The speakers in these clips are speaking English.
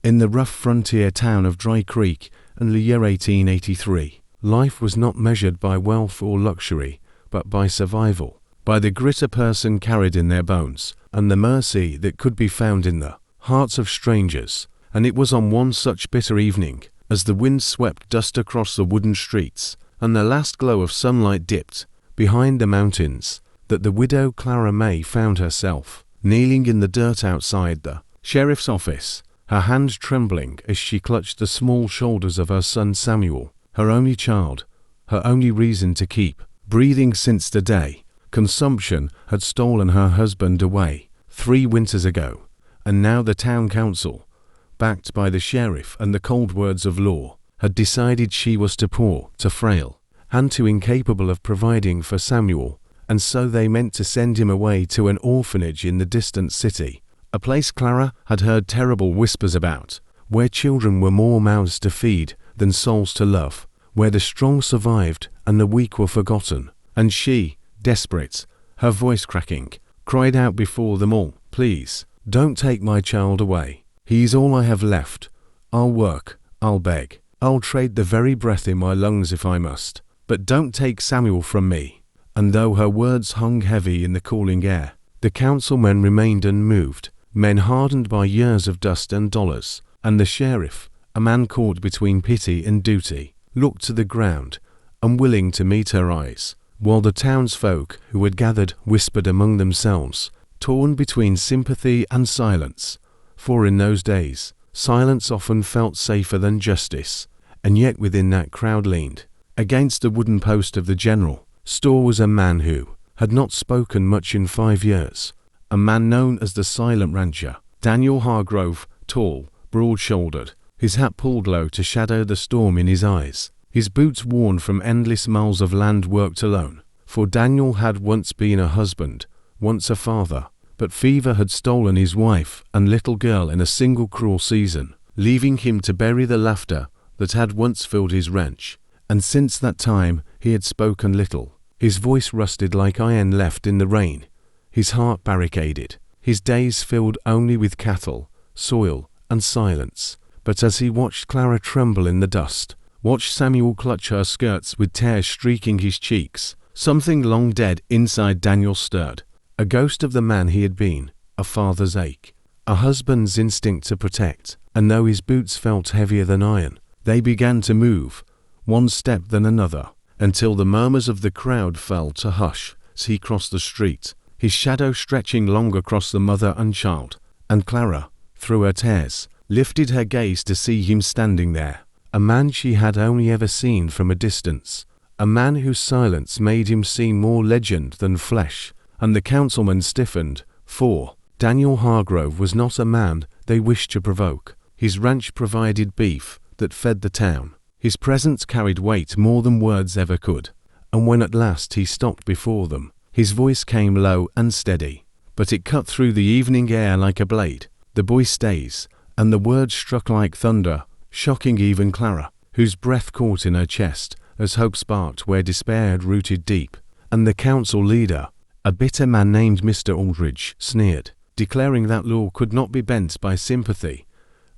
In the rough frontier town of Dry Creek in the year 1883, life was not measured by wealth or luxury, but by survival, by the grit a person carried in their bones, and the mercy that could be found in the hearts of strangers. And it was on one such bitter evening, as the wind swept dust across the wooden streets, and the last glow of sunlight dipped behind the mountains, that the widow Clara May found herself kneeling in the dirt outside the sheriff's office, her hands trembling as she clutched the small shoulders of her son Samuel, her only child, her only reason to keep breathing since the day consumption had stolen her husband away 3 winters ago, and now the town council, backed by the sheriff and the cold words of law, had decided she was too poor, too frail, and too incapable of providing for Samuel, and so they meant to send him away to an orphanage in the distant city, a place Clara had heard terrible whispers about, where children were more mouths to feed than souls to love, where the strong survived and the weak were forgotten. And she, desperate, her voice cracking, cried out before them all, "Please, don't take my child away. He's all I have left. I'll work, I'll beg, I'll trade the very breath in my lungs if I must, but don't take Samuel from me." And though her words hung heavy in the cooling air, the councilmen remained unmoved, men hardened by years of dust and dollars, and the sheriff, a man caught between pity and duty, looked to the ground, unwilling to meet her eyes, while the townsfolk who had gathered whispered among themselves, torn between sympathy and silence. For in those days, silence often felt safer than justice, and yet within that crowd leaned, against the wooden post of the general store, was a man who had not spoken much in 5 years, a man known as the silent rancher, Daniel Hargrove, tall, broad-shouldered, his hat pulled low to shadow the storm in his eyes, his boots worn from endless miles of land worked alone, for Daniel had once been a husband, once a father, but fever had stolen his wife and little girl in a single cruel season, leaving him to bury the laughter that had once filled his ranch, and since that time he had spoken little. His voice rusted like iron left in the rain, his heart barricaded, his days filled only with cattle, soil, and silence. But as he watched Clara tremble in the dust, watched Samuel clutch her skirts with tears streaking his cheeks, something long dead inside Daniel stirred. A ghost of the man he had been, a father's ache, a husband's instinct to protect, and though his boots felt heavier than iron, they began to move, one step then another, until the murmurs of the crowd fell to hush as he crossed the street, his shadow stretching long across the mother and child. And Clara, through her tears, lifted her gaze to see him standing there, a man she had only ever seen from a distance, a man whose silence made him seem more legend than flesh. And the councilmen stiffened, for Daniel Hargrove was not a man they wished to provoke. His ranch provided beef that fed the town. His presence carried weight more than words ever could. And when at last he stopped before them, his voice came low and steady, but it cut through the evening air like a blade. "The boy stays," and the words struck like thunder, shocking even Clara, whose breath caught in her chest as hope sparked where despair had rooted deep. And the council leader, a bitter man named Mr. Aldridge, sneered, declaring that law could not be bent by sympathy,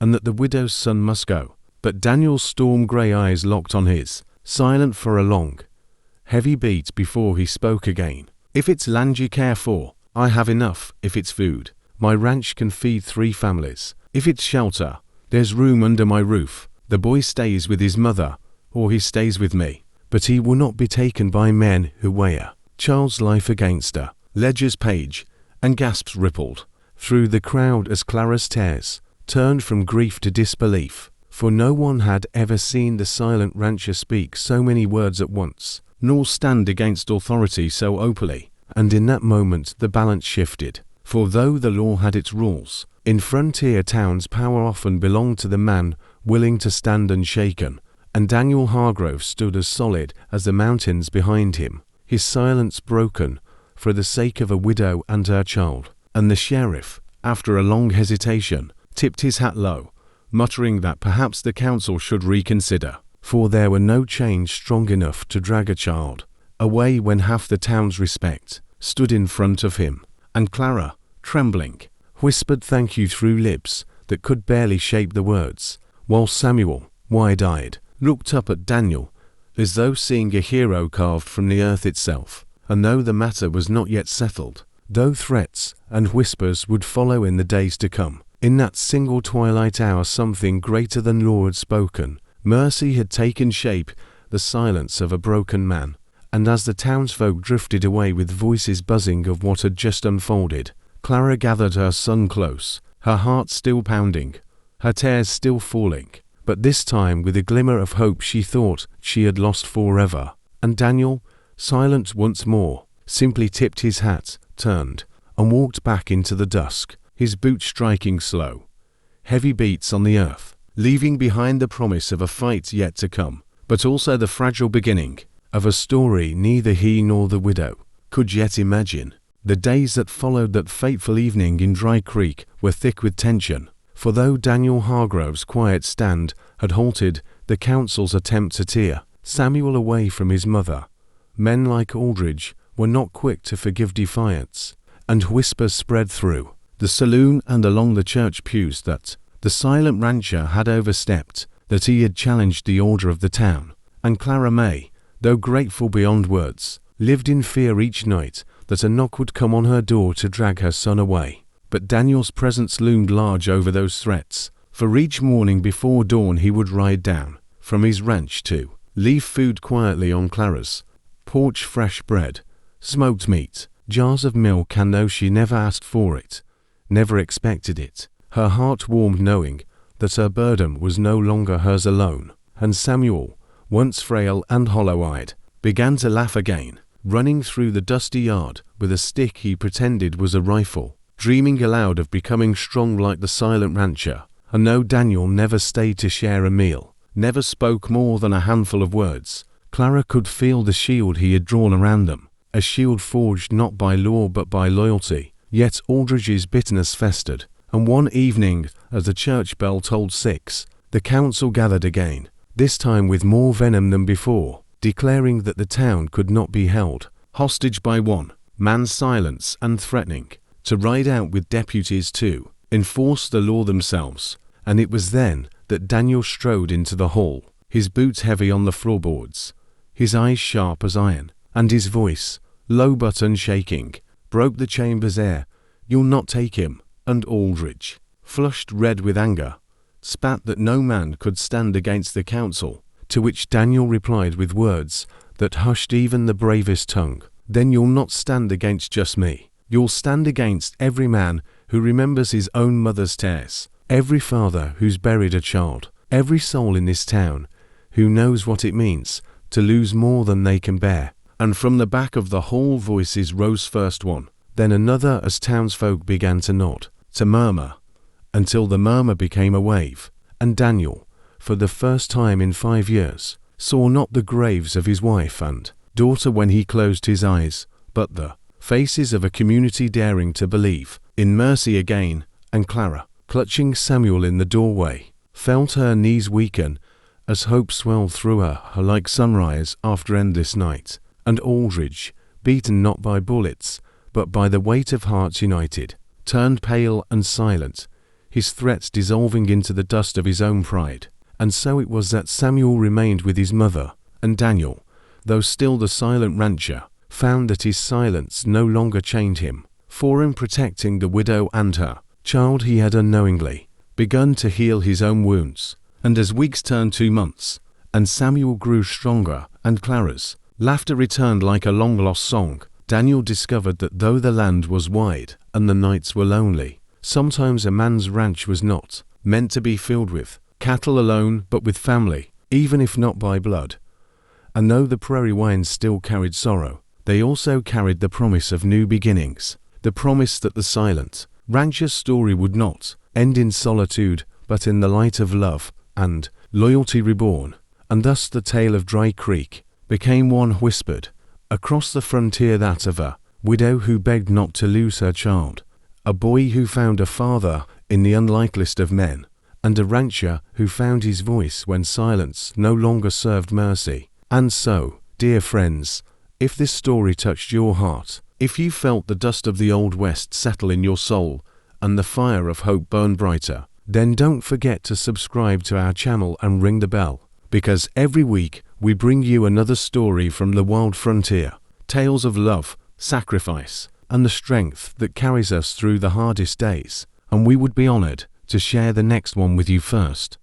and that the widow's son must go. But Daniel's storm-grey eyes locked on his, silent for a long, heavy beat before he spoke again. "If it's land you care for, I have enough. If it's food, my ranch can feed 3 families. If it's shelter, there's room under my roof. The boy stays with his mother, or he stays with me, but he will not be taken by men who weigh a child's life against a ledger's page." And gasps rippled through the crowd as Clara's tears turned from grief to disbelief, for no one had ever seen the silent rancher speak so many words at once, nor stand against authority so openly. And in that moment the balance shifted, for though the law had its rules, in frontier towns power often belonged to the man willing to stand unshaken, and Daniel Hargrove stood as solid as the mountains behind him, his silence broken for the sake of a widow and her child. And the sheriff, after a long hesitation, tipped his hat low, muttering that perhaps the council should reconsider, for there were no chains strong enough to drag a child away when half the town's respect stood in front of him. And Clara, trembling, whispered thank you through lips that could barely shape the words, while Samuel, wide-eyed, looked up at Daniel, as though seeing a hero carved from the earth itself. And though the matter was not yet settled, though threats and whispers would follow in the days to come, in that single twilight hour something greater than law had spoken. Mercy had taken shape, the silence of a broken man. And as the townsfolk drifted away with voices buzzing of what had just unfolded, Clara gathered her son close, her heart still pounding, her tears still falling, but this time with a glimmer of hope she thought she had lost forever. And Daniel, silent once more, simply tipped his hat, turned, and walked back into the dusk, his boots striking slow, heavy beats on the earth, leaving behind the promise of a fight yet to come, but also the fragile beginning of a story neither he nor the widow could yet imagine. The days that followed that fateful evening in Dry Creek were thick with tension, for though Daniel Hargrove's quiet stand had halted the council's attempt to tear Samuel away from his mother, men like Aldridge were not quick to forgive defiance, and whispers spread through the saloon and along the church pews that the silent rancher had overstepped, that he had challenged the order of the town. And Clara May, though grateful beyond words, lived in fear each night that a knock would come on her door to drag her son away. But Daniel's presence loomed large over those threats, for each morning before dawn he would ride down from his ranch to leave food quietly on Clara's porch, fresh bread, smoked meat, jars of milk, and though she never asked for it, never expected it, her heart warmed knowing that her burden was no longer hers alone. And Samuel, once frail and hollow-eyed, began to laugh again, running through the dusty yard with a stick he pretended was a rifle, dreaming aloud of becoming strong like the silent rancher. And though Daniel never stayed to share a meal, never spoke more than a handful of words, Clara could feel the shield he had drawn around them, a shield forged not by law but by loyalty. Yet Aldridge's bitterness festered, and one evening, as the church bell tolled 6, the council gathered again, this time with more venom than before, declaring that the town could not be held hostage by one man's silence, and threatening to ride out with deputies to enforce the law themselves. And it was then that Daniel strode into the hall, his boots heavy on the floorboards, his eyes sharp as iron, and his voice, low but unshaking, broke the chamber's air. "You'll not take him." And Aldridge, flushed red with anger, spat that no man could stand against the council, to which Daniel replied with words that hushed even the bravest tongue. "Then you'll not stand against just me. You'll stand against every man who remembers his own mother's tears, every father who's buried a child, every soul in this town who knows what it means to lose more than they can bear." And from the back of the hall voices rose first one, then another, as townsfolk began to nod, to murmur, until the murmur became a wave. And Daniel, for the first time in 5 years, saw not the graves of his wife and daughter when he closed his eyes, but the faces of a community daring to believe in mercy again. And Clara, clutching Samuel in the doorway, felt her knees weaken as hope swelled through her like sunrise after endless night. And Aldridge, beaten not by bullets, but by the weight of hearts united, turned pale and silent, his threats dissolving into the dust of his own pride. And so it was that Samuel remained with his mother, and Daniel, though still the silent rancher, found that his silence no longer chained him, for in protecting the widow and her child he had unknowingly begun to heal his own wounds. And as weeks turned to months, and Samuel grew stronger, and Clara's laughter returned like a long-lost song, Daniel discovered that though the land was wide and the nights were lonely, sometimes a man's ranch was not meant to be filled with cattle alone, but with family, even if not by blood. And though the prairie winds still carried sorrow, they also carried the promise of new beginnings, the promise that the silent rancher's story would not end in solitude, but in the light of love and loyalty reborn. And thus the tale of Dry Creek became one whispered across the frontier, that of a widow who begged not to lose her child, a boy who found a father in the unlikeliest of men, and a rancher who found his voice when silence no longer served mercy. And so, dear friends, if this story touched your heart, if you felt the dust of the Old West settle in your soul and the fire of hope burn brighter, Then don't forget to subscribe to our channel and ring the bell, because every week we bring you another story from the wild frontier, tales of love, sacrifice, and the strength that carries us through the hardest days, and we would be honored to share the next one with you first.